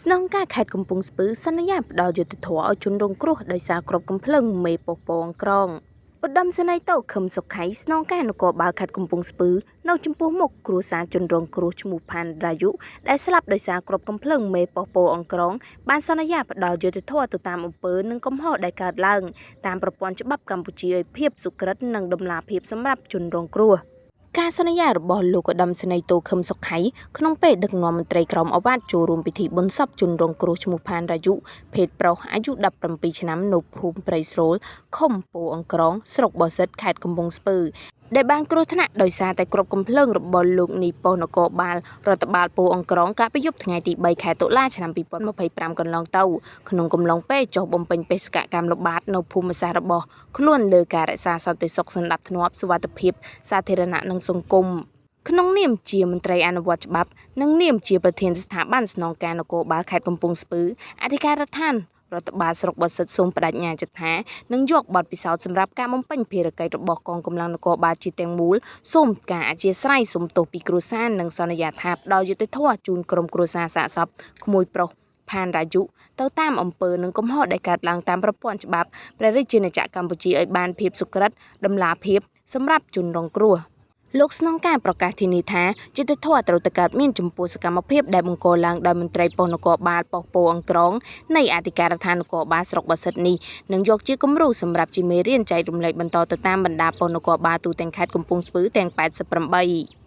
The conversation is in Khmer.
ស្នងការខេត្តកំពង់ស្ពឺសន្យាផ្ដល់យុត្តិធម៌ឲ្យជនរងគ្រោះដោយសារគ្រាប់កាំភ្លើងមេប៉ពងក្រងឧត្តមសេនីយ៍តូខឹមសុខៃស្នងការនគរបាលខេត្តកំពង់ស្ពឺនៅចំពោះមុខគ្រួសារជនរងគ្រោះឈ្មោះផាន់រាយុដែលស្លាប់ដោយសារគ្រាប់កាំភ្លើងមេប៉ពងក្រងបានសន្យាផ្ដល់យុត្តិធម៌ទៅតាមអំពើនិងកំហុសដែលកើតឡើងតាមប្រព័ន្ធច្បាប់កម្ពុជាឲ្យភាពសុក្រិតនិងដំណាភាពសម្រាប់ជនរងគ្រោះការសន្យារបស់លោកឧត្តមសេនីយ៍តូខឹមសុខៃក្នុងពេលដឹកនាំមន្ត្រីក្រមអាវ៉ាត់ចូលរួមពិធីបុណ្យសពជនរងគ្រោះឈ្មោះផានរាយុភេទប្រុសអាយុ17ឆ្នាំនៅភូមិព្រៃស្រូលឃុំពោអង្ក្រងស្រុកបោះសិតខេត្តកំពង់ស្ពឺដែលបានគ្រោះថ្នាក់ដោយសារតែគ្រាប់កាំភ្លើងរបស់លោកនីប៉ុស្តិ៍នគរបាលរដ្ឋបាលពោអង្ក្រងកាលពីយប់ថ្ងៃទី3ខែតុលាឆ្នាំ2025កន្លងទៅក្នុងកំឡុងពេលចុះបំពេញបេសកកម្មល្បាតនៅភូមិសាស្ត្ររបស់ខ្លួនលើការរក្សាសន្តិសុខសណ្ដាប់ធ្នាប់សុវត្ថិភាពសាធារណៈនិងសង្គមក្នុងនាមជាមន្ត្រីអនុវត្តច្បាប់និងនាមជាប្រធានស្ថាប័នស្នងការនគរបាលខេត្តកំពង់ស្ពឺអធិការដ្ឋានរដ្ឋបាលស្រុកបោះសិតសូមបដិញ្ញាចិត្តថានឹងយកបទពិសោធន៍សម្រាប់ការបំពេញភារកិច្ចរបស់កងកម្លាំងនគរបាលជាទាំងមូលសូមការអធិស្ឋានសុំទោសពីគ្រួសារនិងសន្យាថាផ្ដល់យុត្តិធម៌ជូនក្រុមគ្រួសារសាកសពក្មួយប្រុសផានរាយុទៅតាមអំពើនិងកំហុសដែលកើតឡើងតាមប្រព័ន្ធច្បាប់ព្រះរាជាណាចក្រកម្ពុជាឲ្យបានភាពសុក្រិតដំណាភាពសម្រាប់ជនរងគ្រោះលោកស្នងការប្រកាសធានាថាយុត្តិធម៌ត្រូវតែកើតមានចំពោះសកម្មភាពដែលបង្កឡើងដោយមន្ត្រីប៉ុស្តិ៍នគរបាលប៉ុស្តិ៍ពោអង្ក្រងនៃអធិការដ្ឋាននគរបាលស្រុកបោះសិតនេះនឹងយកជាគំរូសម្រាប់ជាមេរៀនចែករំលែកបន្តទៅតាមបណ្ដាប៉ុស្តិ៍នគរបាលទូទាំងខេត្តកំពង់ស្ពឺទាំង88